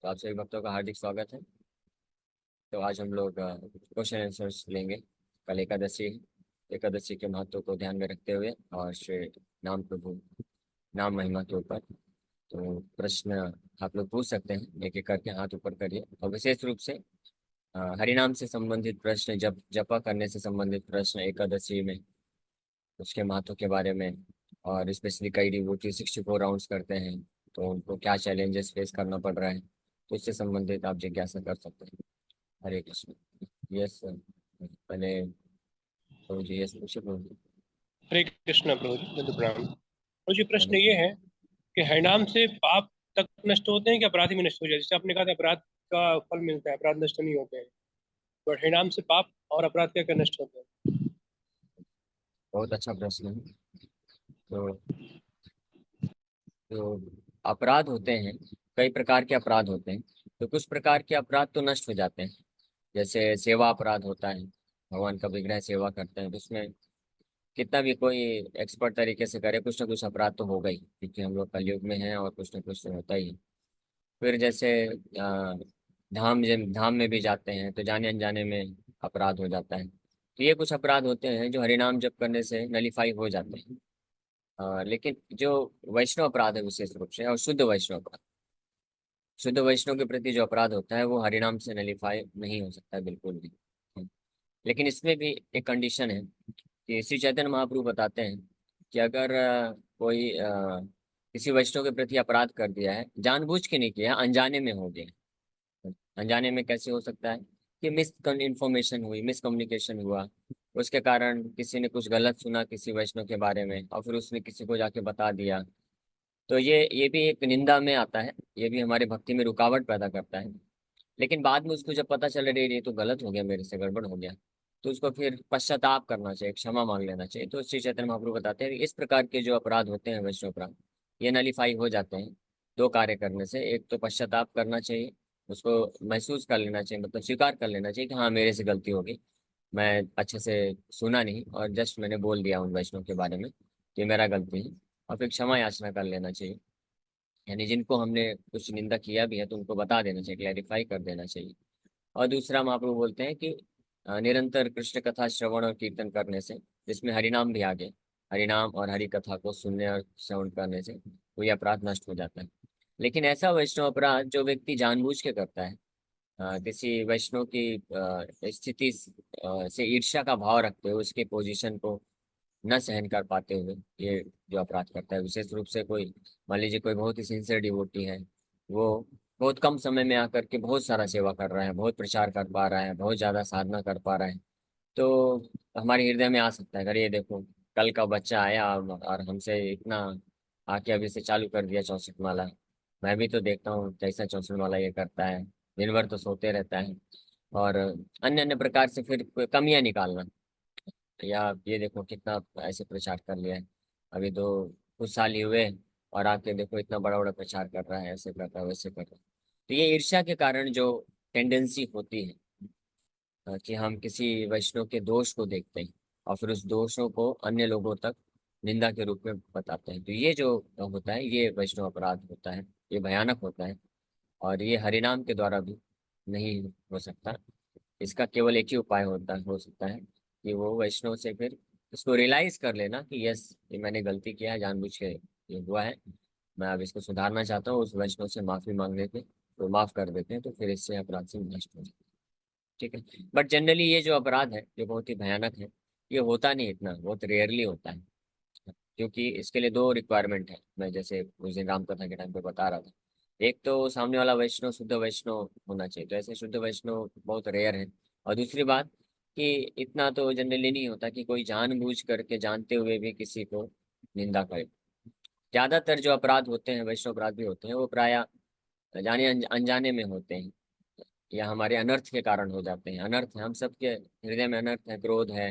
तो आप सभी भक्तों का हार्दिक स्वागत है। तो आज हम लोग क्वेश्चन आंसर्स लेंगे। कल एकादशी है। एकादशी के महत्व को ध्यान में रखते हुए और श्री नाम प्रभु नाम महिमा के ऊपर तो प्रश्न आप लोग पूछ सकते हैं। एक एक करके हाथ ऊपर करिए और विशेष रूप से हरिनाम से संबंधित प्रश्न, जपा करने से संबंधित प्रश्न, एकादशी में उसके महत्व के बारे में, और स्पेशली कई डिवोटी 64 राउंड्स करते हैं तो उनको क्या चैलेंजेस फेस करना पड़ रहा है, तो इससे संबंधित आप जिज्ञासा कर सकते हैं। हरे कृष्ण। Yes sir. पहले प्रभु जी, यस पूछिए प्रभु जी। हरे कृष्ण प्रभु जी, दंड प्रणाम। प्रभु जी, हरे प्रश्न ये है कि हरिनाम से पाप तक नष्ट होते हैं कि अपराध भी नष्ट हो जाए? जैसे आपने कहा था अपराध का फल मिलता है, अपराध नष्ट नहीं होते हैं, तो हरिनाम से पाप और अपराध क्या क्या नष्ट होते हैं? बहुत अच्छा प्रश्न है। तो जो अपराध होते हैं, कई प्रकार के अपराध होते हैं। तो कुछ प्रकार के अपराध तो नष्ट हो जाते हैं। जैसे सेवा अपराध होता है, भगवान का विग्रह सेवा करते हैं तो उसमें कितना भी कोई एक्सपर्ट तरीके से करे, कुछ ना कुछ अपराध तो होगा ही, क्योंकि हम लोग कलयुग में हैं और कुछ ना कुछ तो होता ही है। फिर जैसे धाम में भी जाते हैं तो जाने अनजाने में अपराध हो जाता है। तो ये कुछ अपराध होते हैं जो हरिनाम जप करने से नलीफाई हो जाते हैं। लेकिन जो वैष्णव अपराध है विशेष रूप से, और शुद्ध वैष्णव अपराध, शुद्ध वैष्णव के प्रति जो अपराध होता है वो हरिनाम से नलीफाई नहीं हो सकता है, बिल्कुल भी। लेकिन इसमें भी एक कंडीशन है कि श्री चैतन्य महाप्रभु बताते हैं कि अगर कोई किसी वैष्णव के प्रति अपराध कर दिया है, जानबूझ के नहीं किया, अनजाने में हो गया। अनजाने में कैसे हो सकता है कि मिस इन्फॉर्मेशन हुई, मिसकम्युनिकेशन हुआ, उसके कारण किसी ने कुछ गलत सुना किसी वैष्णव के बारे में और फिर उसने किसी को जाके बता दिया। तो ये भी एक निंदा में आता है, ये भी हमारी भक्ति में रुकावट पैदा करता है। लेकिन बाद में उसको जब पता चले रे ये तो गलत हो गया, मेरे से गड़बड़ हो गया, तो उसको फिर पश्चाताप करना चाहिए, क्षमा मांग लेना चाहिए। तो श्री चैतन्य महाप्रभु बताते हैं कि इस प्रकार के जो अपराध होते हैं वैष्णव अपराध, ये नलीफाई हो जाते हैं दो कार्य करने से। एक तो पश्चाताप करना चाहिए, उसको महसूस कर लेना चाहिए, मतलब स्वीकार कर लेना चाहिए कि हाँ मेरे से गलती होगी, मैं अच्छे से सुना नहीं और जस्ट मैंने बोल दिया उन वैष्णव के बारे में, तो ये मेरा गलती है। और फिर क्षमा याचना कर लेना चाहिए, यानी जिनको हमने कुछ निंदा किया भी है तो उनको बता देना चाहिए, क्लैरिफाई कर देना चाहिए। और दूसरा महाप्रभु बोलते हैं कि निरंतर कृष्ण कथा श्रवण और कीर्तन करने से, जिसमें हरिनाम भी आ गए, हरिनाम और हरि कथा को सुनने और श्रवण करने से कोई अपराध नष्ट हो जाता है। लेकिन ऐसा वैष्णव अपराध जो व्यक्ति जानबूझ के करता है, किसी वैष्णव की स्थिति से ईर्ष्या का भाव रखते हुए, उसके पोजीशन को न सहन कर पाते हुए ये जो अपराध करता है, विशेष रूप से कोई, मान लीजिए कोई बहुत ही सिंसियर डिवोटी है, वो बहुत कम समय में आकर के बहुत सारा सेवा कर रहा है, बहुत प्रचार कर पा रहा है, बहुत ज्यादा साधना कर पा रहा है, तो हमारे हृदय में आ सकता है, अरे ये देखो कल का बच्चा आया और हमसे इतना आके अभी से चालू कर दिया 64 माला। मैं भी तो देखता हूँ कैसा 64 माला ये करता है, दिन भर तो सोते रहता है, और अन्य अन्य प्रकार से फिर कमियां निकालना, या ये देखो कितना ऐसे प्रचार कर लिया है, अभी तो कुछ साल ही हुए और आके देखो इतना बड़ा बड़ा प्रचार कर रहा है, ऐसे कर रहा है वैसे कर रहा है। तो ये ईर्ष्या के कारण जो टेंडेंसी होती है, कि हम किसी वैष्णव के दोष को देखते हैं और फिर उस दोषों को अन्य लोगों तक निंदा के रूप में बताते हैं, तो ये जो होता है ये वैष्णव अपराध होता है, ये भयानक होता है। और ये हरिनाम के द्वारा भी नहीं हो सकता। इसका केवल एक ही उपाय हो सकता है कि वो वैष्णव से फिर इसको रियलाइज कर लेना कि यस ये मैंने गलती किया है, जानबूझ के ये हुआ है, मैं अब इसको सुधारना चाहता हूँ, उस वैष्णव से माफी मांग लेते हैं, तो माफ कर देते हैं, तो फिर इससे अपराध से नष्ट हो जाता है। ठीक है। बट जनरली ये जो अपराध है जो बहुत ही भयानक है, ये होता नहीं, इतना बहुत रेयरली होता है, क्योंकि इसके लिए दो रिक्वायरमेंट है, मैं जैसे उस दिन राम कथा के टाइम पे बता रहा था। एक तो सामने वाला वैष्णव शुद्ध वैष्णव होना चाहिए, तो ऐसे शुद्ध वैष्णव बहुत रेयर है। और दूसरी बात कि इतना तो जनरली नहीं होता कि कोई जानबूझ करके जानते हुए भी किसी को निंदा करे। ज्यादातर जो अपराध होते हैं, वैष्णव अपराध भी होते हैं, वो प्राय जाने अनजाने में होते हैं, या हमारे अनर्थ के कारण हो जाते हैं। अनर्थ है, हम सबके हृदय में अनर्थ है, क्रोध है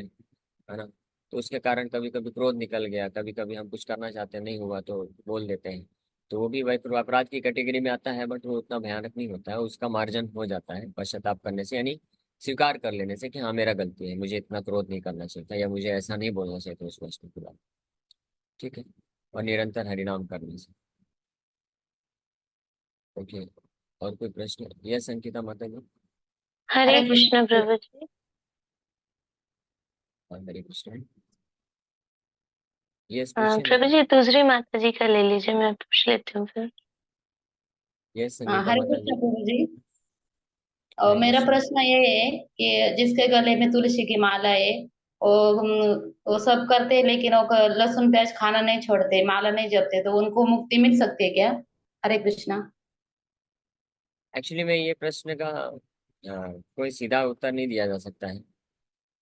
ना। तो उसके कारण कभी कभी क्रोध निकल गया, कभी कभी हम कुछ करना चाहते हैं नहीं हुआ तो बोल देते हैं, तो वो भी वही अपराध की कैटेगरी में आता है, बट वो उतना भयानक नहीं होता है, उसका मार्जन हो जाता है पश्चाताप करने से, यानी स्वीकार कर लेने से कि हाँ मेरा गलती है, मुझे इतना क्रोध नहीं करना चाहिए था, या मुझे ऐसा नहीं बोलना चाहिए था उस वस्तु के बाद। ठीक है। और निरंतर हरिनाम करने से। ओके। और कोई प्रश्न? यस अंकिता माता जी। हरे हरे कृष्ण कृष्ण। प्रभु जी। और हरे कृष्ण। यस पूछिए प्रभु माता। जी दूसरी माता जी का ले लीजिए, मैं पूछ लेती हूँ फिर। यस संगीता हरे माता कृष्ण जी। प्रभु जी। और हरे मेरा कृष्ण। प्रश्न ये है कि जिसके गले में तुलसी की माला है, वो हम वो सब करते हैं, लेकिन वो लहसुन प्याज खाना नहीं छोड़ते, माला नहीं जपते, तो उनको मुक्ति मिल सकती है क्या? हरे कृष्णा। एक्चुअली में ये प्रश्न का कोई सीधा उत्तर नहीं दिया जा सकता है।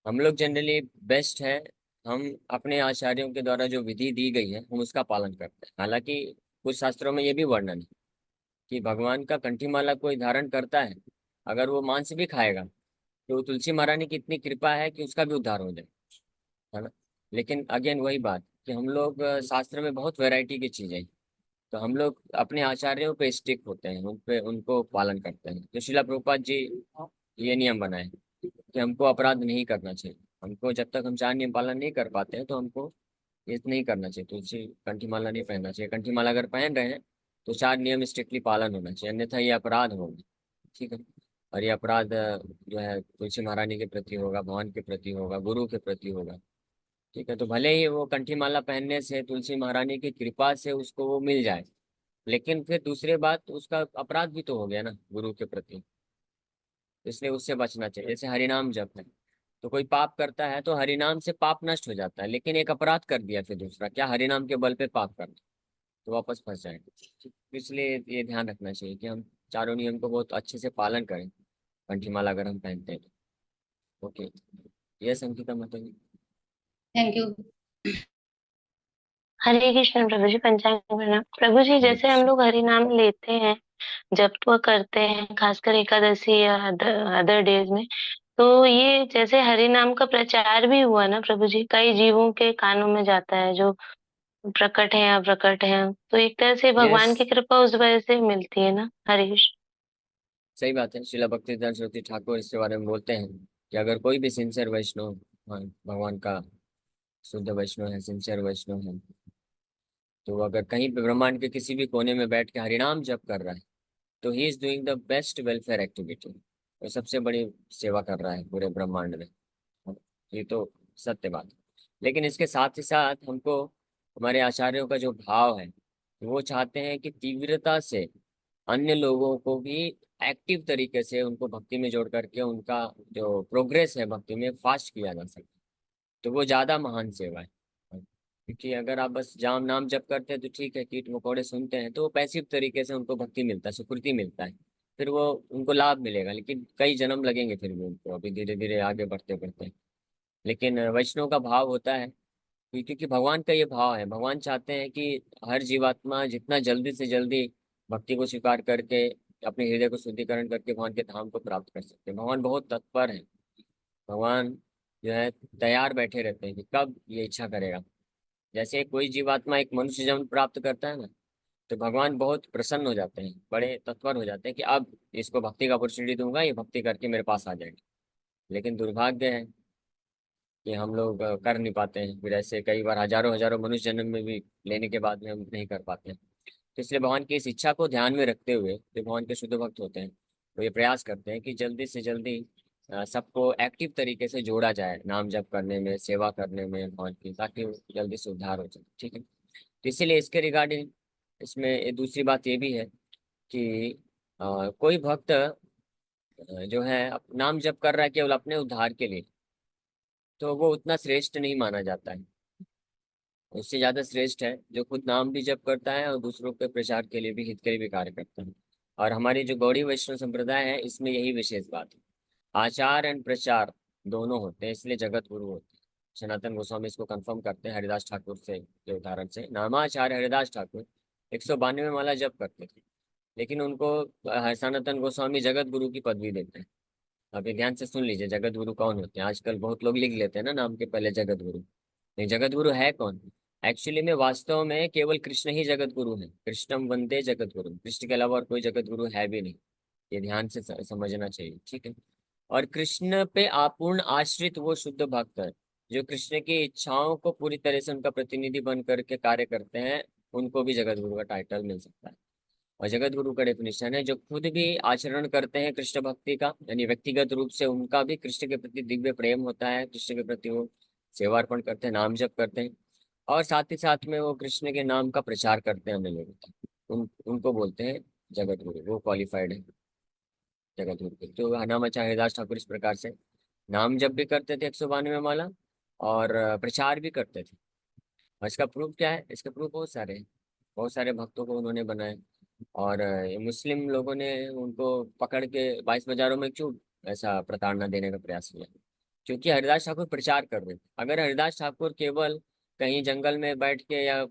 हम लोग जनरली बेस्ट है, हम अपने आचार्यों के द्वारा जो विधि दी गई है हम उसका पालन करते हैं। हालांकि कुछ शास्त्रों में ये भी वर्णन है कि भगवान का कंठीमाला कोई धारण करता है, अगर वो मांस भी खाएगा तो तुलसी महारानी की इतनी कृपा है कि उसका भी उद्धार हो जाए, है ना। लेकिन अगेन वही बात कि हम लोग शास्त्र में बहुत वैरायटी की चीजें हैं, तो हम लोग अपने आचार्यों पे स्टिक होते हैं, उन पे उनको पालन करते हैं। तो शिला प्रभुपाद जी ये नियम बनाए कि हमको अपराध नहीं करना चाहिए। हमको जब तक हम चार नियम पालन नहीं कर पाते हैं तो हमको ये नहीं करना चाहिए, तुलसी कंठीमाला नहीं पहनना चाहिए। कंठीमाला अगर पहन रहे हैं तो चार नियम स्ट्रिक्टली पालन होना चाहिए, अन्यथा ये अपराध होगा। ठीक है। और ये अपराध जो है तुलसी महारानी के प्रति होगा, भगवान के प्रति होगा, गुरु के प्रति होगा। ठीक है। तो भले ही वो कंठीमाला पहनने से तुलसी महारानी की कृपा से उसको वो मिल जाए, लेकिन फिर दूसरी बात उसका अपराध भी तो हो गया ना गुरु के प्रति। इसलिए उससे बचना चाहिए। जैसे हरिनाम जप है, तो कोई पाप करता है तो हरिनाम से पाप नष्ट हो जाता है, लेकिन एक अपराध कर दिया फिर दूसरा, क्या हरिनाम के बल पे पाप कर दिया तो वापस फंस जाएंगे। ठीक। इसलिए ये ध्यान रखना चाहिए कि हम चारों नियम को बहुत अच्छे से पालन करें, कंठीमाला अगर हम पहनते हैं तो। ओके। ये संगीता माता जी। Thank you. हरे कृष्ण प्रभु जी। पंचांग प्रणाम प्रभु जी। हरे जैसे हम कृष्ण। लोग हरि नाम लेते हैं, जप तो करते हैं, खासकर एकादशी या अदर डेज में, तो ये जैसे हरि नाम का प्रचार भी हुआ ना प्रभु जी, कई जीवों के कानों में जाता है, जो प्रकट है अप्रकट है, तो एक तरह से यस, भगवान की कृपा उस वजह से मिलती है ना। हरे कृष्ण। सही बात है। शिला भक्तिदास सरस्वती ठाकुर इसके बारे में बोलते हैं कि अगर कोई भी सिंसियर वैष्णव, हाँ, भगवान का शुद्ध वैष्णव है, सिंसियर वैष्णव है, तो अगर कहीं पे ब्रह्मांड के किसी भी कोने में बैठ के हरिनाम जप कर रहा है तो he is doing the best welfare activity. वो सबसे बड़ी सेवा कर रहा है पूरे ब्रह्मांड में। ये तो सत्य बात है। लेकिन इसके साथ ही साथ हमको हमारे आचार्यों का जो भाव है, वो चाहते हैं कि तीव्रता से अन्य लोगों को भी एक्टिव तरीके से उनको भक्ति में जोड़ करके उनका जो प्रोग्रेस है भक्ति में फास्ट किया जा सके। तो वो ज्यादा महान सेवा है। क्योंकि अगर आप बस जाम नाम जप करते हैं तो ठीक है, कीट मकोड़े सुनते हैं तो वो पैसिव तरीके से उनको भक्ति मिलता है, सुकृति मिलता है, फिर वो उनको लाभ मिलेगा, लेकिन कई जन्म लगेंगे फिर भी उनको, अभी धीरे धीरे आगे बढ़ते बढ़ते। लेकिन वैष्णव का भाव होता है क्योंकि भगवान का ये भाव है, भगवान चाहते हैं कि हर जीवात्मा जितना जल्दी से जल्दी भक्ति को स्वीकार करके अपने हृदय को शुद्धिकरण करके भगवान के धाम को प्राप्त कर सकते हैं। भगवान बहुत तत्पर है। भगवान जो है तैयार बैठे रहते हैं कि कब ये इच्छा करेगा। जैसे कोई जीवात्मा एक मनुष्य जन्म प्राप्त करता है ना, तो भगवान बहुत प्रसन्न हो जाते हैं, बड़े तत्पर हो जाते हैं कि अब इसको भक्ति का अपॉर्चुनिटी दूंगा, ये भक्ति करके मेरे पास आ जाएगा। लेकिन दुर्भाग्य है कि हम लोग कर नहीं पाते हैं, फिर ऐसे कई बार हजारों हजारों मनुष्य जन्म में भी लेने के बाद में हम नहीं कर पाते हैं। तो इसलिए भगवान की इस इच्छा को ध्यान में रखते हुए जो भगवान के शुद्ध भक्त होते हैं वो ये प्रयास करते हैं कि जल्दी से जल्दी सबको एक्टिव तरीके से जोड़ा जाए नाम जप करने में, सेवा करने में भगवान की, ताकि वो जल्दी से उद्धार हो जाए। ठीक है। तो इसीलिए इसके रिगार्डिंग इसमें एक दूसरी बात ये भी है कि कोई भक्त जो है नाम जप कर रहा है केवल अपने उद्धार के लिए, तो वो उतना श्रेष्ठ नहीं माना जाता है। उससे ज्यादा श्रेष्ठ है जो खुद नाम भी जप करता है और दूसरों के प्रचार के लिए भी, हित के लिए भी कार्य करता है। और हमारी जो गौड़ी वैष्णव संप्रदाय है इसमें यही विशेष बात है, आचार एंड प्रचार दोनों होते हैं, इसलिए जगत गुरु होते हैं। सनातन गोस्वामी इसको कंफर्म करते हैं हरिदास ठाकुर से के उदाहरण से। नामाचार्य हरिदास ठाकुर 192 माला जप करते थे, लेकिन उनको सनातन गोस्वामी जगत गुरु की पदवी देते हैं। अभी ध्यान से सुन लीजिए, जगत गुरु कौन होते हैं। आजकल बहुत लोग लिख लेते हैं ना नाम के पहले जगत गुरु, नहीं, जगत गुरु है कौन? एक्चुअली में वास्तव में केवल कृष्ण ही जगत गुरु है। कृष्णम वंदे जगत गुरु, कृष्ण के अलावा और कोई जगत गुरु है भी नहीं। ये ध्यान से समझना चाहिए। ठीक है। और कृष्ण पे आपूर्ण आश्रित वो शुद्ध भक्त है जो कृष्ण की इच्छाओं को पूरी तरह से उनका प्रतिनिधि बन करके कार्य करते हैं, उनको भी जगत गुरु का टाइटल मिल सकता है। और जगत गुरु का डेफिनेशन है जो खुद भी आचरण करते हैं कृष्ण भक्ति का, यानी व्यक्तिगत रूप से उनका भी कृष्ण के प्रति दिव्य प्रेम होता है, कृष्ण के प्रति वो सेवा अर्पण करते हैं, नाम जप करते हैं, और साथ ही साथ में वो कृष्ण के नाम का प्रचार करते हैं अन्य लोगों तक, उनको बोलते हैं जगत गुरु, वो क्वालिफाइड है जगत गुरु के। तो हनामाचार्य हरिदास ठाकुर इस प्रकार से नाम जप भी करते थे 192 माला, और प्रचार भी करते थे। और इसका प्रूफ क्या है? इसके प्रूफ बहुत सारे हैं, बहुत सारे भक्तों को उन्होंने बनाए। और ये मुस्लिम लोगों ने उनको पकड़ के 22 बाजारों में क्यों ऐसा प्रताड़ना देने का प्रयास किया? क्योंकि हरिदास ठाकुर प्रचार कर रहे थे। अगर हरिदास ठाकुर केवल कहीं जंगल में बैठ के या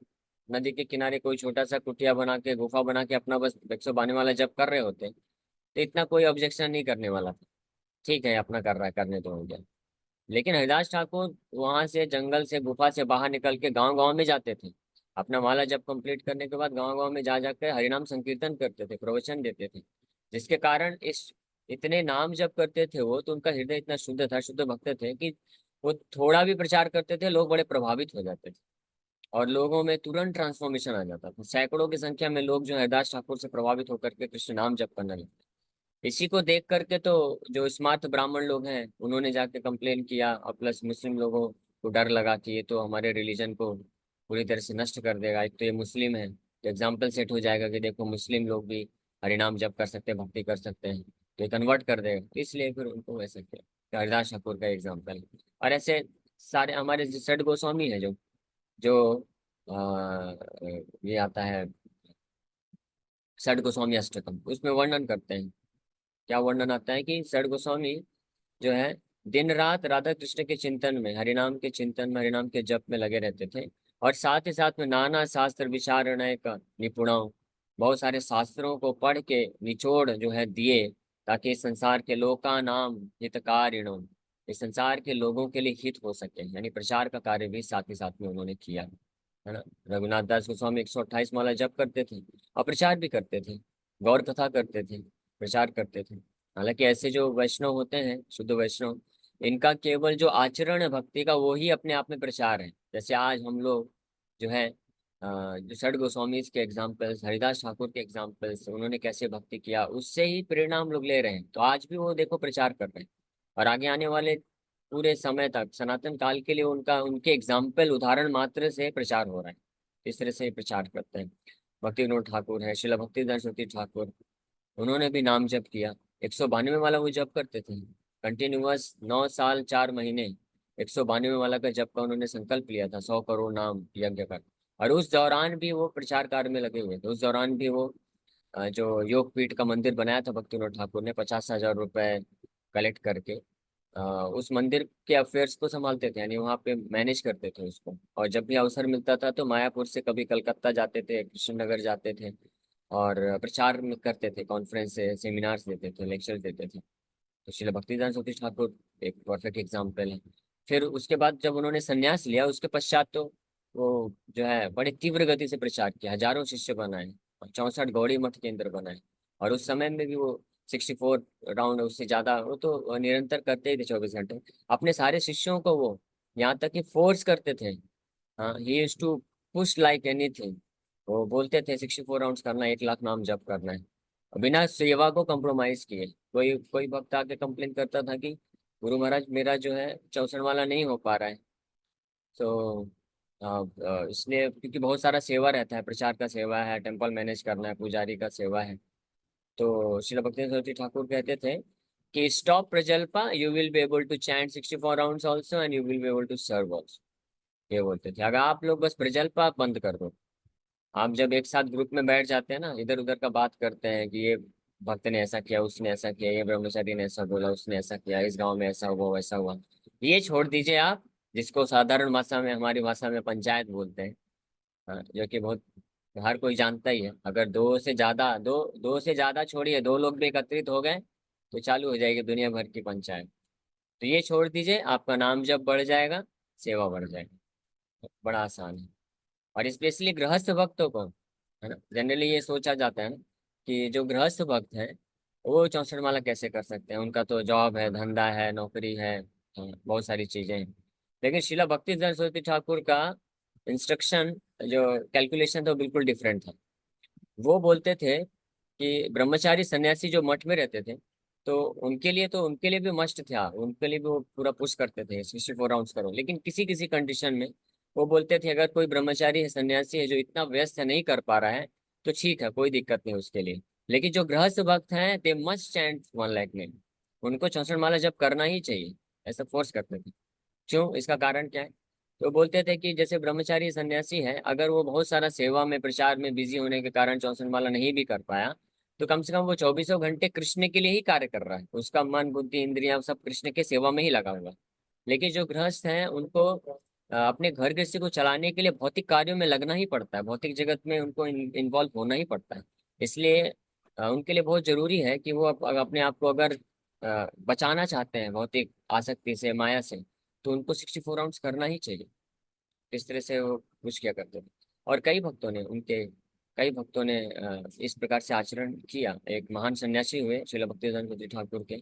नदी के किनारे कोई छोटा सा कुटिया बना के, गुफा बना के अपना बस 192 वाला जप कर रहे होते तो इतना कोई ऑब्जेक्शन नहीं करने वाला था। ठीक है, अपना कर रहा है, करने तो हो गया। लेकिन हरिदास ठाकुर वहां से, जंगल से, गुफा से बाहर निकल के गांव गांव में जाते थे। अपना माला जब कंप्लीट करने के बाद गांव गांव में जा जाकर हरिनाम संकीर्तन करते थे, प्रवचन देते थे, जिसके कारण इस इतने नाम जब करते थे वो, तो उनका हृदय इतना शुद्ध था, शुद्ध भक्त थे कि वो थोड़ा भी प्रचार करते थे, लोग बड़े प्रभावित हो जाते थे और लोगों में तुरंत ट्रांसफॉर्मेशन आ जाता था। सैकड़ों की संख्या में लोग जो हरिदास ठाकुर से प्रभावित होकर के कृष्ण नाम जप करने लगे। इसी को देख करके तो जो स्मार्ट ब्राह्मण लोग हैं उन्होंने जाके कंप्लेन किया, और प्लस मुस्लिम लोगों को डर लगा कि ये तो हमारे रिलीजन को पूरी तरह से नष्ट कर देगा, एक तो ये मुस्लिम है, तो एग्जाम्पल सेट हो जाएगा कि देखो मुस्लिम लोग भी हरिनाम जप कर सकते हैं, भक्ति कर सकते हैं, तो ये कन्वर्ट कर देगा। तो इसलिए फिर उनको वैसे किया, तो हरिदास ठाकुर का एग्जाम्पल। और ऐसे सारे हमारे जो षड गोस्वामी है, जो जो ये आता है षड गोस्वामी अष्टकम, उसमें वर्णन करते हैं। क्या वर्णन आता है कि षड गोस्वामी जो है दिन रात राधा कृष्ण के चिंतन में, हरिनाम के चिंतन में, हरिनाम के जप में लगे रहते थे, और साथ ही साथ में नाना शास्त्र विचारणय का निपुणाओं, बहुत सारे शास्त्रों को पढ़ के निचोड़ जो है दिए, ताकि इस संसार के लोका नाम हितकारिणों, इस संसार के लोगों के लिए हित हो सके, यानी प्रचार का कार्य भी साथ ही साथ में उन्होंने किया, है ना। रघुनाथ दास गोस्वामी 128 माला जप करते थे और प्रचार भी करते थे, गौर कथा करते थे, प्रचार करते थे। हालांकि ऐसे जो वैष्णव होते हैं, शुद्ध वैष्णव, इनका केवल जो आचरण है भक्ति का, वो ही अपने आप में प्रचार है। जैसे आज हम लोग जो है जो षड गोस्वामी के एग्जाम्पल्स, हरिदास ठाकुर के एग्जाम्पल्स, उन्होंने कैसे भक्ति किया, उससे ही प्रेरणा हम लोग ले रहे हैं। तो आज भी वो देखो प्रचार कर रहे हैं, और आगे आने वाले पूरे समय तक, सनातन काल के लिए उनका, उनके एग्जाम्पल, उदाहरण मात्र से प्रचार हो रहा है। इस तरह से प्रचार करते हैं। भक्ति विनोद ठाकुर है, शिला भक्तिदान सरस्वती ठाकुर, उन्होंने भी नाम जप किया। 192 वाला वो जप करते थे, कंटिन्यूअस 9 साल 4 महीने 192 वाला का जप का उन्होंने संकल्प लिया था, 100 करोड़ नाम यज्ञ का। और उस दौरान भी वो प्रचार कार्य में लगे हुए थे। उस दौरान भी वो जो योगपीठ का मंदिर बनाया था भक्ति विनोद ठाकुर ने, 50,000 रुपए कलेक्ट करके उस मंदिर के अफेयर्स को संभालते थे, यानी वहाँ पे मैनेज करते थे उसको। और जब भी अवसर मिलता था तो मायापुर से कभी कलकत्ता जाते थे, कृष्णनगर जाते थे, और प्रचार में करते थे, कॉन्फ्रेंस से सेमिनार्स देते थे, लेक्चर देते थे। तो श्रील भक्तिदान सरस्वती ठाकुर एक परफेक्ट एग्जाम्पल है। फिर उसके बाद जब उन्होंने संन्यास लिया, उसके पश्चात तो वो जो है बड़ी तीव्र गति से प्रचार किया, हजारों शिष्य बनाए और 64 गौड़ी मठ केंद्र बनाए। और उस समय में भी वो 64 राउंड, उससे ज्यादा वो तो निरंतर करते ही थे, 24 घंटे। अपने सारे शिष्यों को वो यहाँ तक कि फोर्स करते थे। हाँ, he used to push like anything. वो बोलते थे 64 राउंड्स करना है, 1 लाख नाम जप करना है, और बिना सेवा को कॉम्प्रोमाइज किए। कोई कोई भक्त आके कंप्लेन करता था कि गुरु महाराज मेरा जो है 64 वाला नहीं हो पा रहा है। तो इसलिए, क्योंकि बहुत सारा सेवा रहता है, प्रचार का सेवा है, टेम्पल मैनेज करना है, पुजारी का सेवा है। तो श्रील भक्ति सरस्वती ठाकुर कहते थे कि स्टॉप प्रजल्पा, you will be able to chant 64 rounds also, and you will be able to serve also. ये बोलते थे, अगर आप लोग बस प्रजल्पा बंद कर दो। आप जब एक साथ ग्रुप में बैठ जाते हैं ना, इधर उधर का बात करते हैं कि ये भक्त ने ऐसा किया, उसने ऐसा किया, ये ब्रह्मचारी ने ऐसा बोला, उसने ऐसा किया, इस गांव में ऐसा हुआ, वैसा हुआ, ये छोड़ दीजिए आप। जिसको साधारण भाषा में, हमारी भाषा में पंचायत बोलते हैं, हाँ, जो कि बहुत हर कोई जानता ही है। अगर दो से ज्यादा छोड़िए, 2 लोग भी एकत्रित हो गए तो चालू हो जाएगी दुनिया भर की पंचायत। तो ये छोड़ दीजिए, आपका नाम जब बढ़ जाएगा, सेवा बढ़ जाएगी। बड़ा आसान है। और स्पेशली गृहस्थ भक्तों को, है ना, जनरली ये सोचा जाता है ना कि जो गृहस्थ भक्त है वो 64 माला कैसे कर सकते हैं, उनका तो जॉब है, धंधा है, नौकरी है, हाँ, बहुत सारी चीजें हैं। लेकिन शिला भक्ति सरस्वती ठाकुर का इंस्ट्रक्शन, जो कैलकुलेशन था, वो बिल्कुल डिफरेंट था। वो बोलते थे कि ब्रह्मचारी सन्यासी जो मठ में रहते थे, तो उनके लिए भी मस्ट था, उनके लिए भी वो पूरा पुश करते थे 64 राउंड्स करो। लेकिन किसी किसी कंडीशन में वो बोलते थे अगर कोई ब्रह्मचारी है, सन्यासी है, जो इतना व्यस्त है, नहीं कर पा रहा है, तो ठीक है, कोई दिक्कत नहीं उसके लिए। लेकिन जो गृहस्थ भक्त हैं, दे मस्ट चैंट 1 लाख में, उनको 64 माला जप करना ही चाहिए, ऐसा फोर्स करते थे। क्यों, इसका कारण क्या है? तो बोलते थे कि जैसे ब्रह्मचारी सन्यासी है, अगर वो बहुत सारा सेवा में, प्रचार में बिजी होने के कारण 64 माला नहीं भी कर पाया, तो कम से कम वो 24 घंटे कृष्ण के लिए ही कार्य कर रहा है, उसका मन बुद्धि इंद्रियां सब कृष्ण के सेवा में ही लगा हुआ है। लेकिन जो गृहस्थ हैं, उनको अपने घर गृहस्थी को चलाने के लिए भौतिक कार्यों में लगना ही पड़ता है, भौतिक जगत में उनको इन्वॉल्व होना ही पड़ता है। इसलिए उनके लिए बहुत जरूरी है कि वो अपने आप को अगर बचाना चाहते हैं भौतिक आसक्ति से, माया से, तो उनको 64 राउंड्स करना ही चाहिए। इस तरह से वो कुछ किया करते थे। और कई भक्तों ने इस प्रकार से आचरण किया। एक महान सन्यासी हुए श्रील भक्तिवेदांत ठाकुर के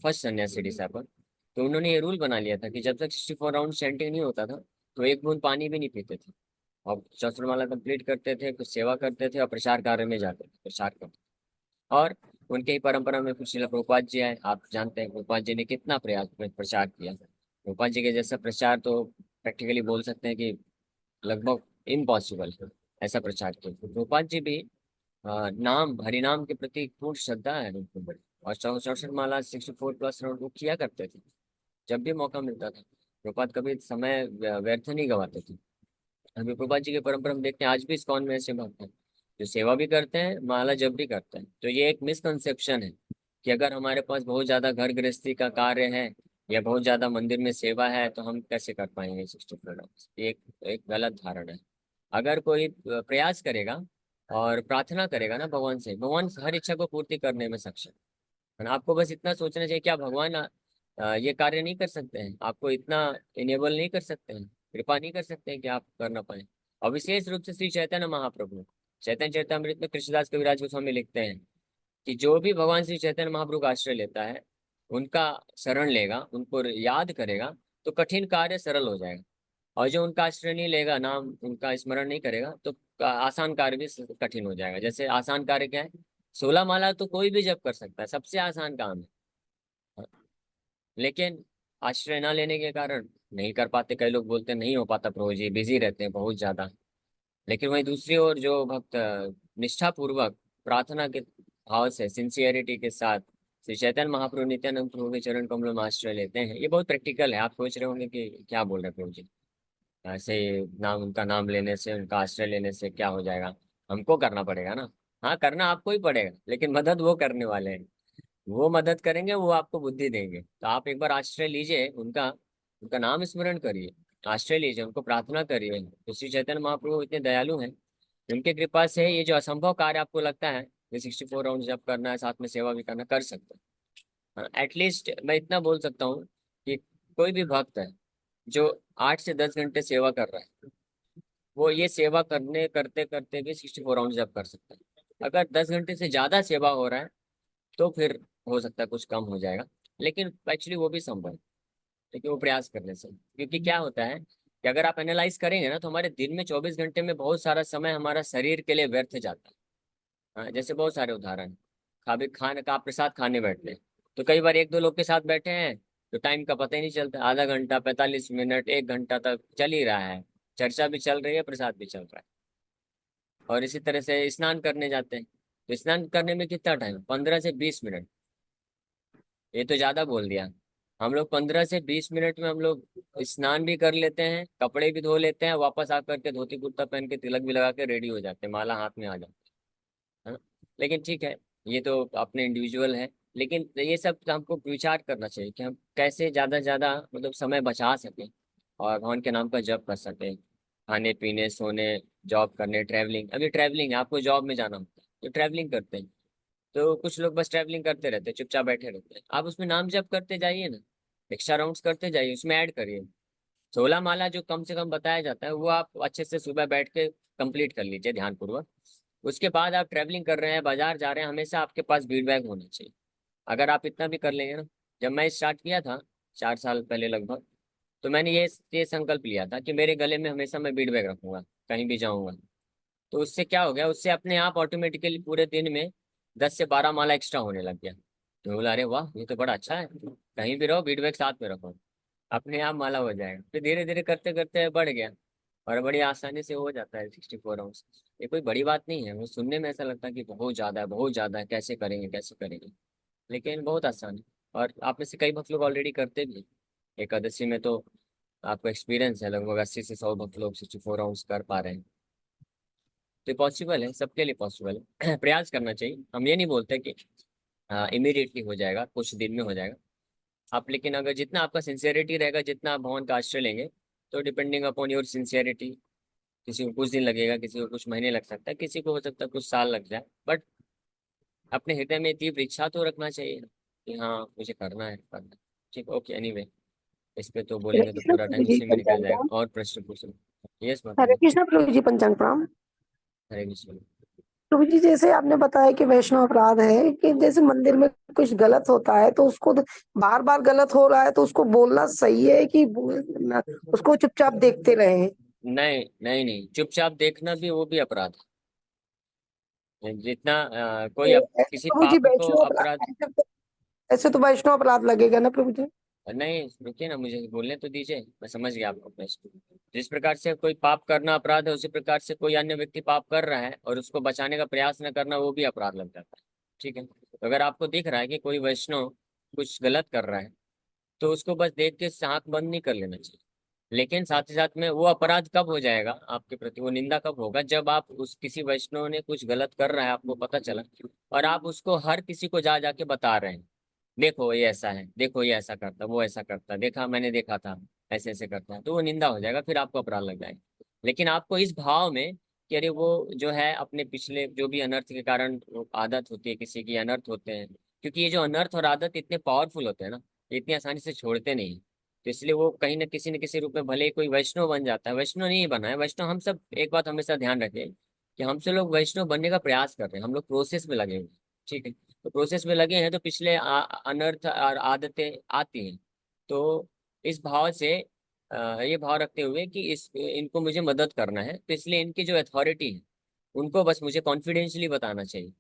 फर्स्ट सन्यासी डिसाइपल। तो उन्होंने ये रूल बना लिया था कि जब तक 64 राउंड चैंटिंग नहीं होता था, तो एक बूंद पानी भी नहीं पीते थे। और शास्त्रमाला कंप्लीट करते थे, कुछ सेवा करते थे और प्रचार कार्य में जाते थे, प्रचार करते थे। और उनके ही परंपरा में कुछ श्रील प्रभुपाद जी आए। आप जानते हैं प्रभुपाद जी ने कितना प्रयास में प्रचार किया। प्रभुपाद जी के जैसा प्रचार तो प्रैक्टिकली बोल सकते हैं कि लगभग इम्पॉसिबल है, ऐसा प्रचार किया। तो प्रभुपाद जी भी नाम, हरिनाम के प्रति पूर्ण श्रद्धा है उनको बड़ी। और 64 माला 64 प्लस राउंड वो किया करते थे जब भी मौका मिलता था। प्रभुपाद कभी समय व्यर्थ नहीं गवाते थे। अभी प्रभुपाद जी के परंपरा में देखते हैं, आज भी इस्कॉन में ऐसे भक्त हैं जो सेवा भी करते हैं, माला जप भी करते हैं। तो ये एक मिसकंसेप्शन है कि अगर हमारे पास बहुत ज्यादा घर गृहस्थी का कार्य है या बहुत ज्यादा मंदिर में सेवा है, तो हम कैसे कर पाएंगे 64 राउंड। ये एक गलत धारणा है। अगर कोई प्रयास करेगा और प्रार्थना करेगा ना भगवान से, भगवान हर इच्छा को पूर्ति करने में सक्षम है। आपको बस इतना सोचना चाहिए, क्या भगवान ये कार्य नहीं कर सकते हैं? आपको इतना इनेबल नहीं कर सकते हैं, कृपा नहीं कर सकते हैं कि आप कर ना पाए? और विशेष रूप से श्री चैतन्य महाप्रभु, चैतन्य चरितमृत में कृष्णदास कविराज गोस्वामी लिखते हैं कि जो भी भगवान श्री चैतन्य महाप्रभु का आश्रय लेता है, उनका शरण लेगा, उनको याद करेगा, तो कठिन कार्य सरल हो जाएगा। और जो उनका आश्रय नहीं लेगा, नाम उनका स्मरण नहीं करेगा, तो आसान कार्य भी कठिन हो जाएगा। जैसे आसान कार्य क्या है? 16 माला तो कोई भी जप कर सकता है, सबसे आसान काम है। लेकिन आश्रय ना लेने के कारण नहीं कर पाते। कई लोग बोलते हैं नहीं हो पाता प्रभु जी, बिजी रहते हैं बहुत ज्यादा। लेकिन वहीं दूसरी ओर जो भक्त निष्ठा पूर्वक प्रार्थना के भाव से, सिंसियरिटी के साथ श्री चैतन्य महाप्रभु नित्यानंद प्रभु के चरण कमलों में आश्रय लेते हैं, ये बहुत प्रैक्टिकल है। आप सोच रहे होंगे कि क्या बोल रहे हैं प्रभु जी, ऐसे नाम, उनका नाम लेने से, उनका आश्रय लेने से क्या हो जाएगा? हमको करना पड़ेगा ना। हाँ, करना आपको ही पड़ेगा, लेकिन मदद वो करने वाले हैं, वो मदद करेंगे, वो आपको बुद्धि देंगे। तो आप एक बार आश्रय लीजिए उनका, उनका नाम स्मरण करिए, आश्रय लीजिए, उनको प्रार्थना करिए। तो श्री चैतन्य महाप्रभु इतने दयालु हैं, उनके कृपा से ये जो असंभव कार्य आपको लगता है, ये 64 राउंड जब करना है, साथ में सेवा भी करना, कर सकते हैं। एटलीस्ट मैं इतना बोल सकता हूँ कि कोई भी भक्त है जो 8 से 10 घंटे सेवा कर रहा है, वो ये सेवा करने करते करते भी 64 राउंड जब कर सकता है। अगर 10 घंटे से ज्यादा सेवा हो रहा है, तो फिर हो सकता है कुछ कम हो जाएगा। लेकिन एक्चुअली वो भी संभव है, लेकिन वो प्रयास करने से। क्योंकि क्या होता है कि अगर आप एनालाइज करेंगे ना, तो हमारे दिन में 24 घंटे में बहुत सारा समय हमारा शरीर के लिए व्यर्थ जाता है। हाँ, जैसे बहुत सारे उदाहरण, खाने का, आप प्रसाद खाने बैठते हैं, तो कई बार एक दो लोग के साथ बैठे हैं, तो टाइम का पता ही नहीं चलता, आधा घंटा, 45 मिनट, 1 घंटा तक चल ही रहा है, चर्चा भी चल रही है, प्रसाद भी चल रहा है। और इसी तरह से स्नान करने जाते हैं, तो स्नान करने में कितना टाइम? 15 से 20 मिनट। ये तो ज्यादा बोल दिया। हम लोग 15 से 20 मिनट में हम लोग स्नान भी कर लेते हैं, कपड़े भी धो लेते हैं, वापस आकर के धोती कुर्ता पहन के, तिलक भी लगा के रेडी हो जाते हैं, माला हाथ में आ जाती है ना। लेकिन ठीक है, ये तो अपने इंडिविजुअल है। लेकिन ये सब तो हमको विचार करना चाहिए कि हम कैसे ज्यादा से ज्यादा मतलब समय बचा सकें और भगवान के नाम का जप कर सकें। खाने पीने, सोने, जॉब करने, ट्रैवलिंग, अभी ट्रैवलिंग है, आपको जॉब में जाना होता है तो ट्रैवलिंग करते हैं। तो कुछ लोग बस ट्रैवलिंग करते रहते हैं, चुपचाप बैठे रहते हैं। आप उसमें नाम जप करते जाइए ना, एक्स्ट्रा राउंड्स करते जाइए, उसमें ऐड करिए। 16 माला जो कम से कम बताया जाता है, वो आप अच्छे से सुबह बैठ के कंप्लीट कर लीजिए ध्यानपूर्वक। उसके बाद आप ट्रैवलिंग कर रहे हैं, बाजार जा रहे हैं, हमेशा आपके पास बीड बैग होना चाहिए। अगर आप इतना भी कर लेंगे ना, जब मैं स्टार्ट किया था 4 साल पहले लगभग, तो मैंने ये संकल्प लिया था कि मेरे गले में हमेशा मैं बीड बैग रखूंगा कहीं भी जाऊंगा। तो उससे क्या हो गया, उससे अपने आप ऑटोमेटिकली पूरे दिन में 10 से 12 माला एक्स्ट्रा होने लग गया। तो बोला अरे वाह, ये तो बड़ा अच्छा है, कहीं भी रहो फीडबैक साथ में रखो, अपने आप माला हो जाएगा। फिर धीरे धीरे करते करते बढ़ गया, और बड़ी आसानी से हो जाता है 64 आवर्स। ये कोई बड़ी बात नहीं है, वो सुनने में ऐसा लगता है कि बहुत ज्यादा है, बहुत ज्यादा है, कैसे करेंगे कैसे करेंगे, लेकिन बहुत आसान है। और आप में से कई भक्त लोग ऑलरेडी करते भी हैं। एकादशी में तो आपको एक्सपीरियंस है, लगभग 80 से 100 भक्त लोग 64 आवर्स कर पा रहे हैं। तो पॉसिबल है, सबके लिए पॉसिबल है। प्रयास करना चाहिए, हम ये नहीं बोलते कि इमीडिएटली हो जाएगा, कुछ दिन में हो जाएगा आप, लेकिन अगर जितना आपका सिंसियरिटी रहेगा, जितना आप भगवान का आश्रय लेंगे, तो डिपेंडिंग अपॉन योर सिंसियरिटी, किसी को कुछ दिन लगेगा, किसी को कुछ महीने लग सकता है, किसी को हो सकता है कुछ साल लग जाए, बट अपने हृदय में तीव्र इच्छा तो रखना चाहिए कि हाँ मुझे करना है करना है। ठीक, ओके, एनीवे इस पे तो हरे बोलेंगे तो कृष्ण पूरा प्रभु टाइम जी, इसी में निकल पंचांग जाएगा, प्रणाम। और प्रश्न पूछ लो। यस हरे माता। कृष्ण प्रभु जी, पंचांग प्रणाम। हरे कृष्ण। प्रभु जी, जैसे आपने बताया कि वैष्णव अपराध है कि जैसे मंदिर में कुछ गलत होता है तो उसको बार बार गलत हो रहा है तो उसको बोलना सही है कि उसको चुपचाप देखते रहे? नहीं नहीं नहीं, चुपचाप देखना भी वो भी अपराध है। जितना कोई ऐसे किसी प्रभु जी पाप को वैष्णव अपराध। अपराध, ऐसे तो वैष्णव अपराध लगेगा ना प्रभु जी? नहीं रुकिए ना, मुझे बोलने तो दीजिए, मैं समझ गया आपको प्रश्न। जिस प्रकार से कोई पाप करना अपराध है, उसी प्रकार से कोई अन्य व्यक्ति पाप कर रहा है और उसको बचाने का प्रयास न करना, वो भी अपराध लग जाता है। ठीक है, तो अगर आपको दिख रहा है कि कोई वैष्णव कुछ गलत कर रहा है, तो उसको बस देख के आंख बंद नहीं कर लेना चाहिए। लेकिन साथ ही साथ में वो अपराध कब हो जाएगा आपके प्रति, वो निंदा कब होगा, जब आप उस किसी वैष्णव ने कुछ गलत कर रहा है, आपको पता चला, और आप उसको हर किसी को जा जाके बता रहे हैं, देखो ये ऐसा है, देखो ये ऐसा करता, वो ऐसा करता, देखा मैंने देखा था, ऐसे ऐसे करता है, तो वो निंदा हो जाएगा, फिर आपको अपराध लग जाएगा। लेकिन आपको इस भाव में कि अरे वो जो है अपने पिछले जो भी अनर्थ के कारण वो आदत होती है किसी की, अनर्थ होते हैं, क्योंकि ये जो अनर्थ और आदत इतने पावरफुल होते हैं ना, ये इतनी आसानी से छोड़ते नहीं, तो इसलिए वो कहीं ना किसी रूप में भले ही कोई वैष्णव बन जाता है, वैष्णव नहीं बना है वैष्णव, हम सब एक बात हमेशा ध्यान रखें कि हमसे लोग वैष्णव बनने का प्रयास कर रहे हैं, हम लोग प्रोसेस में लगे हुए हैं। ठीक है, तो प्रोसेस में लगे हैं तो पिछले अनर्थ और आदतें आती हैं, तो इस भाव से ये भाव रखते हुए कि इस इनको मुझे मदद करना है, तो इसलिए इनकी जो अथॉरिटी है उनको बस मुझे कॉन्फिडेंशियली बताना चाहिए।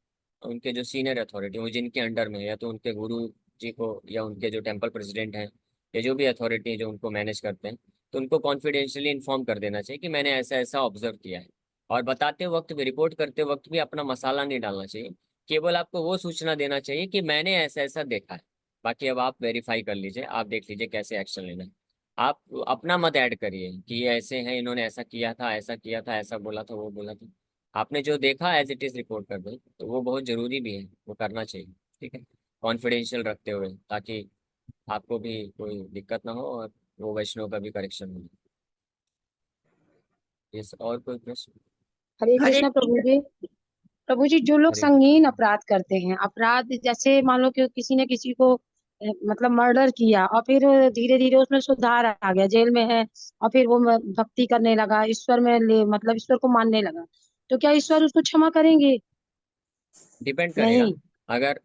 उनके जो सीनियर अथॉरिटी वो जिनके अंडर में है, या तो उनके गुरु जी को, या उनके जो टेम्पल प्रेसिडेंट हैं, या जो भी अथॉरिटी है जो उनको मैनेज करते हैं, तो उनको कॉन्फिडेंशियली इन्फॉर्म कर देना चाहिए कि मैंने ऐसा ऐसा ऑब्जर्व किया है। और बताते वक्त भी, रिपोर्ट करते वक्त भी अपना मसाला नहीं डालना चाहिए, केवल आपको वो सूचना देना चाहिए कि मैंने ऐसा ऐसा देखा है। बाकी अब आप वेरीफाई कर लीजिए, आप देख लीजिए कैसे एक्शन लेना है। आप अपना मत ऐड करिए कि ये ऐसे हैं, इन्होंने ऐसा किया था, ऐसा किया था, ऐसा बोला था, वो बोला था। आपने जो देखा एज इट इज रिपोर्ट कर दो, तो वो बहुत जरूरी भी है, वो करना चाहिए। ठीक है, कॉन्फिडेंशियल रखते हुए, ताकि आपको भी कोई दिक्कत ना हो और वो वैष्णव का भी करेक्शन हो। यस, और कोई प्रश्न? हरे कृष्णा प्रभु जी। प्रभु जी, जो लोग हरे। संगीन अपराध करते हैं, अपराध जैसे मान लो कि किसी ने किसी को मतलब मर्डर किया और फिर धीरे धीरे उसमें सुधार आ गया, जेल में है और फिर वो भक्ति करने लगा, ईश्वर में मतलब ईश्वर को मानने लगा, तो क्या ईश्वर उसको क्षमा करेंगे? डिपेंड करेगा। नहीं, अगर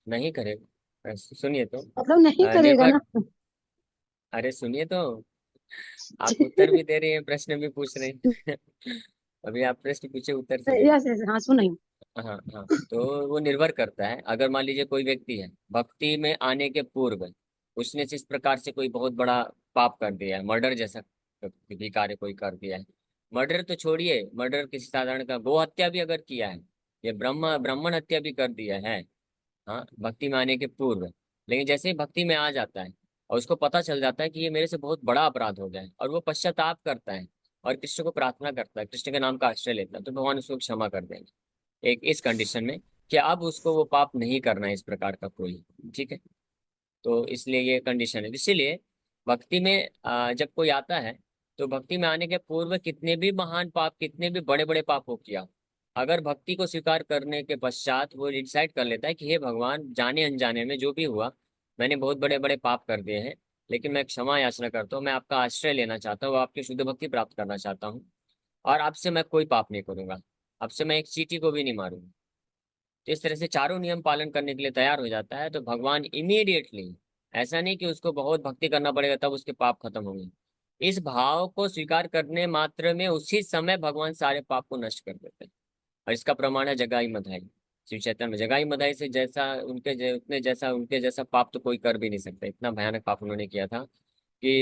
नहीं करेगा, सुनिए तो, मतलब नहीं करेगा निर्भर। ना? अरे सुनिए तो, आप उत्तर भी दे रहे हैं, प्रश्न भी पूछ रहे हैं। अभी आप प्रश्न पूछे, उत्तर सुनिए। यस यस, हाँ सुनाई। हाँ हाँ, तो वो निर्भर करता है। अगर मान लीजिए कोई व्यक्ति है, भक्ति में आने के पूर्व उसने इस प्रकार से कोई बहुत बड़ा पाप कर दिया है, मर्डर जैसा भी कार्य कोई कर दिया है, मर्डर तो छोड़िए, मर्डर किसी साधारण का, गो हत्या भी अगर किया है, ये ब्राह्मण हत्या भी कर दिया है, हाँ, भक्ति में आने के पूर्व। लेकिन जैसे ही भक्ति में आ जाता है और उसको पता चल जाता है कि ये मेरे से बहुत बड़ा अपराध हो गया है, और वो पश्चाताप करता है और कृष्ण को प्रार्थना करता है, कृष्ण के नाम का आश्रय लेता है, तो भगवान उसको क्षमा कर देंगे, एक इस कंडीशन में कि अब उसको वो पाप नहीं करना है इस प्रकार का कोई। ठीक है, तो इसलिए ये कंडीशन है, इसीलिए भक्ति में जब कोई आता है, तो भक्ति में आने के पूर्व कितने भी महान पाप, कितने भी बड़े बड़े पाप हो किया, अगर भक्ति को स्वीकार करने के पश्चात वो डिसाइड कर लेता है कि हे भगवान, जाने अनजाने में जो भी हुआ, मैंने बहुत बड़े बड़े पाप कर दिए हैं, लेकिन मैं क्षमा याचना करता हूँ, मैं आपका आश्रय लेना चाहता हूँ, आपकी शुद्ध भक्ति प्राप्त करना चाहता हूँ, और आपसे मैं कोई पाप नहीं करूंगा, आपसे मैं एक चींटी को भी नहीं मारूंगा। तो इस तरह से चारों नियम पालन करने के लिए तैयार हो जाता है, तो भगवान इमीडिएटली, ऐसा नहीं कि उसको बहुत भक्ति करना पड़ेगा तब उसके पाप खत्म होंगे, इस भाव को स्वीकार करने मात्र में उसी समय भगवान सारे पाप को नष्ट कर देते हैं। और इसका प्रमाण है जगाई मधाई। शिव चैतन्य में जगाई मधाई से जैसा उनके जैसा पाप तो कोई कर भी नहीं सकता। इतना भयानक पाप उन्होंने किया था कि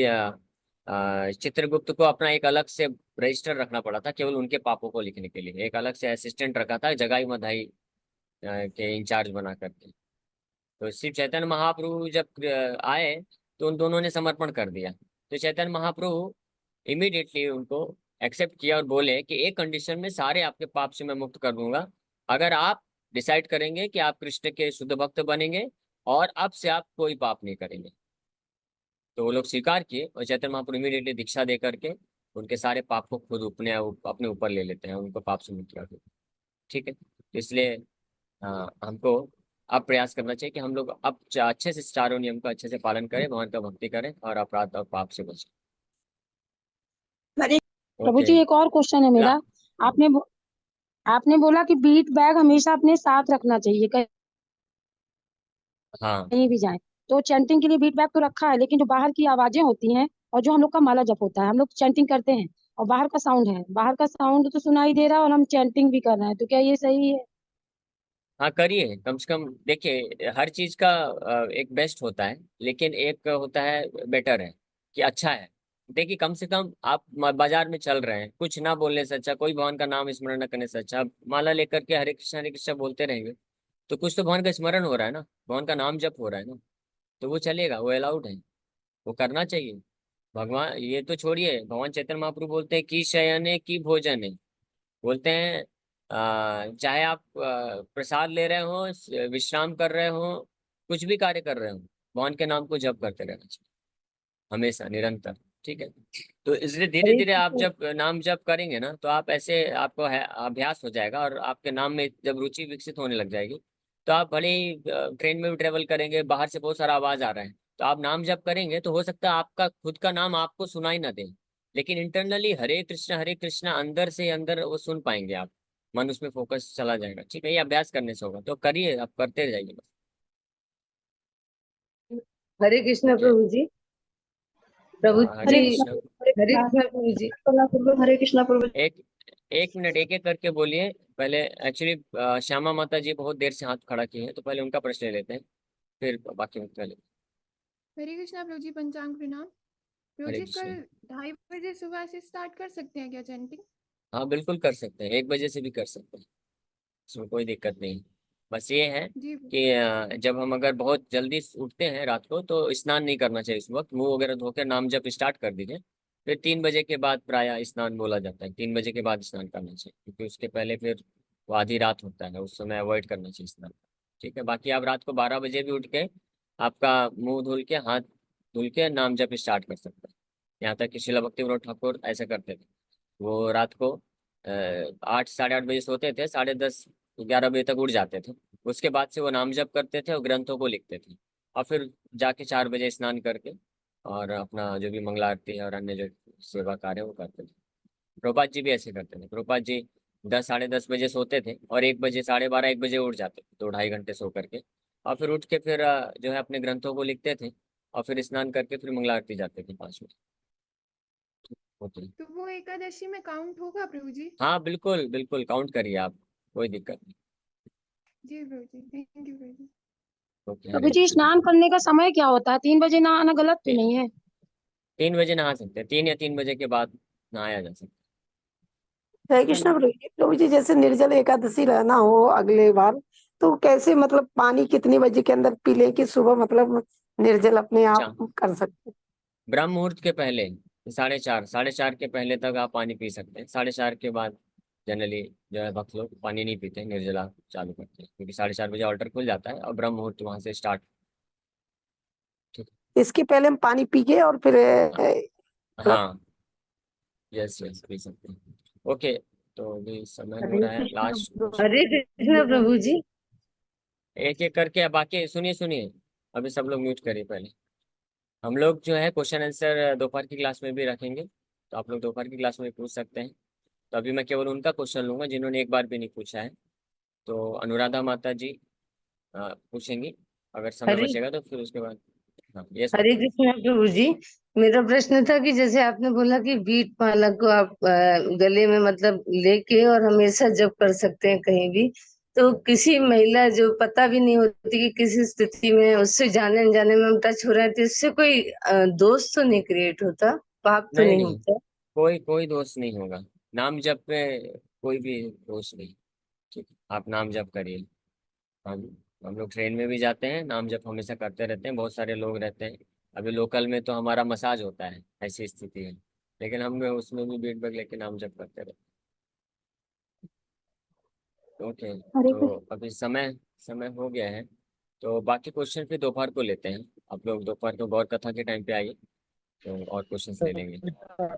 चित्रगुप्त को अपना एक अलग से रजिस्टर रखना पड़ा था केवल उनके पापों को लिखने के लिए। एक अलग से असिस्टेंट रखा था जगाई मधाई के इंचार्ज बना करके। तो शिव चैतन्य महाप्रभु जब आए तो उन दोनों ने समर्पण कर दिया। तो चैतन्य महाप्रभु इमीडिएटली उनको एक्सेप्ट किया और बोले कि एक कंडीशन में सारे आपके पाप से मैं मुक्त कर दूंगा, अगर आप डिसाइड करेंगे कि आप कृष्ण के शुद्ध भक्त बनेंगे और अब से आप कोई पाप नहीं करेंगे। तो वो लोग स्वीकार किए और चैतन्य महाप्रभु इमीडिएटली दीक्षा दे करके उनके सारे पाप को खुद अपने ऊपर ले लेते हैं, उनको पाप से मुक्त कर देते हैं। ठीक है, तो इसलिए हमको अब प्रयास करना चाहिए कि हम लोग अब अच्छे से चारों नियम का अच्छे से पालन करें, भगवान का भक्ति करें और अपराध और पाप से बचें। प्रभु ओके जी एक और क्वेश्चन है मेरा। आपने बोला कि बीट बैग हमेशा अपने साथ रखना चाहिए हाँ कहीं भी जाए। तो चैंटिंग के लिए बीट बैग तो रखा है, लेकिन जो बाहर की आवाजें होती हैं और जो हम लोग का माला जप होता है, हम लोग चैंटिंग करते हैं और बाहर का साउंड है, बाहर का साउंड तो सुनाई दे रहा है और हम चैंटिंग भी कर रहे हैं, तो क्या ये सही है? हाँ करिए, कम से कम देखिए हर चीज का एक बेस्ट होता है, लेकिन एक होता है बेटर है कि अच्छा है। देखिए कम से कम आप बाजार में चल रहे हैं, कुछ ना बोलने से अच्छा, कोई भगवान का नाम स्मरण न करने से अच्छा आप माला लेकर के हरे कृष्णा बोलते रहेंगे तो कुछ तो भगवान का स्मरण हो रहा है ना, भगवान का नाम जप हो रहा है ना, तो वो चलेगा, वो अलाउड है, वो करना चाहिए। भगवान ये तो छोड़िए, भगवान चैतन्य महाप्रभु बोलते हैं कि शयने की भोजन है, बोलते हैं चाहे आप प्रसाद ले रहे हो, विश्राम कर रहे हो, कुछ भी कार्य कर रहे हो, भगवान के नाम को जप करते रहना चाहिए हमेशा निरंतर। ठीक है, तो इसलिए धीरे धीरे आप जब नाम जप करेंगे ना तो आप ऐसे आपको है अभ्यास हो जाएगा और आपके नाम में जब रुचि विकसित होने लग जाएगी तो आप भले ही ट्रेन में भी ट्रेवल करेंगे, बाहर से बहुत सारा आवाज आ रहा है तो आप नाम जप करेंगे तो हो सकता है आपका खुद का नाम आपको सुनाई ना दे, लेकिन इंटरनली हरे कृष्णा अंदर से अंदर वो सुन पाएंगे आप, मन उसमें फोकस चला जाएगा। ठीक है, ये अभ्यास करने से होगा, तो करिए, आप करते जाइए बस। हरे कृष्णा ओके, प्रभु जी। प्रभु हरे जी कृष्ण। हरे कृष्णा प्रभु जी। हरे कृष्णा प्रभु जी। एक एक मिनट एक एक करके बोलिए। पहले एक्चुअली श्यामा माता जी बहुत देर से हाथ खड़ा किए हैं, तो पहले उनका प्रश्न ले लेते हैं, फिर बाकी उत्तर ले। हरे कृष्णा प्रभु जी, पंचांग प्रणाम। प्रभु हरे जी कृष्ण। कल 2:30 बजे सुबह से स्टार्ट कर सकते हैं क्या चैंटिंग? हाँ बिल्कुल कर सकते हैं, 1 बजे से भी कर सकते हैं, इसमें कोई दिक्कत नहीं। बस ये है जी कि जब हम अगर बहुत जल्दी उठते हैं रात को तो स्नान नहीं करना चाहिए, इस वक्त मुंह वगैरह धोकर नाम जप स्टार्ट कर दीजिए। फिर 3 बजे के बाद प्रायः स्नान बोला जाता है, 3 बजे के बाद स्नान करना चाहिए, क्योंकि उसके पहले फिर वो आधी रात होता है, उस समय अवॉइड करना चाहिए स्नान। ठीक है, बाकी आप रात को 12 बजे भी उठ के आपका मुंह धुल के हाथ धुल के नाम जप स्टार्ट कर सकते हैं। यहाँ तक कि शिला भक्ति विनोद ठाकुर ऐसा करते थे, वो रात को 8 साढ़े 8 बजे सोते थे, 10:30 11 बजे तक उठ जाते थे। उसके बाद से वो नाम जप करते थे और ग्रंथों को लिखते थे, और फिर जाके 4 बजे स्नान करके और अपना जो भी मंगला आरती है और अन्य जो सेवा कार्य है वो करते थे। प्रभुपाद जी भी ऐसे करते थे। प्रभुपाद जी 10 साढ़े 10 बजे सोते थे और 1 बजे 12:30 1 बजे उठ जाते थे, 2 ढाई घंटे सो करके, और फिर उठ के फिर जो है अपने ग्रंथों को लिखते थे और फिर स्नान करके फिर मंगला आरती जाते थे 5 बजे होते। तो वो एकादशी में काउंट होगा प्रभु जी? हाँ बिल्कुल बिल्कुल काउंट करिए आप, कोई दिक्कत नहीं। जी प्रभु जी, थैंक यू प्रभु जी। ओके, प्रभु हरे जी कृष्ण। स्नान करने का समय क्या होता है? 3 बजे नहाना गलत तो ती- नहीं है? 3 बजे नहा सकते हैं, 3 या 3 बजे के बाद नहाया जा सकता हरे कृष्णा प्रभु जी जैसे निर्जल एकादशी रहना हो अगले बार, तो कैसे मतलब पानी कितनी बजे के अंदर पी ले कि सुबह मतलब निर्जल अपने है। आप कर सकते? ब्रह्म मुहूर्त के पहले 4:30 के पहले तक आप पानी पी सकते हैं। 4:30 के बाद जनरली जो है भक्त लोग पानी नहीं पीते, निर्जला चालू करते हैं, क्योंकि 4:30 बजे ऑल्टर खुल जाता है और ब्रह्म मुहूर्त वहां से स्टार्ट। ठीक इसके पहले हम पानी पी गए और फिर है। हाँ यस यस पी सकते हैं। ओके, तो अभी समय हो हरे रहा है लास्ट। कृष्णा प्रभु जी। एक एक करके, अब बाकी सुनिए सुनिए, अभी सब लोग म्यूट करिए पहले। हम लोग जो है क्वेश्चन आंसर दोपहर की क्लास में भी रखेंगे, तो आप लोग दोपहर की क्लास में भी पूछ सकते हैं। तो अभी मैं केवल उनका क्वेश्चन लूंगा जिन्होंने एक बार भी नहीं पूछा है। तो अनुराधा माता जी पूछेंगी, अगर समय हरे बचेगा तो फिर उसके बाद। हाँ यस हरे बताइए। कृष्णा प्रभु जी। मेरा प्रश्न था कि जैसे आपने बोला कि बीट माला को आप गले में मतलब लेके और हमेशा जप कर सकते हैं कहीं भी, तो किसी महिला जो पता भी नहीं होती कि किस स्थिति में उससे जाने अनजाने में हम टच हो रहे हैं, तो इससे कोई दोष तो नहीं क्रिएट होता, पाप तो नहीं नहीं नहीं, होता? कोई कोई दोष नहीं होगा। नाम जप पे कोई भी दोष नहीं। ठीक है, आप नाम जप करिए। हम हम लोग ट्रेन में भी जाते हैं, नाम जप हमेशा करते रहते हैं, बहुत सारे लोग रहते हैं। अभी लोकल में तो हमारा मसाज होता है, ऐसी स्थिति है, लेकिन हम उसमें भी बीट बैग लेके नाम जप करते रहते हैं। ओके। हरे तो अभी समय समय हो गया है, तो बाकी क्वेश्चन फिर दोपहर को लेते हैं। आप लोग दोपहर को गौर कथा के टाइम पे आइए, तो और क्वेश्चंस ले लेंगे। कृष्ण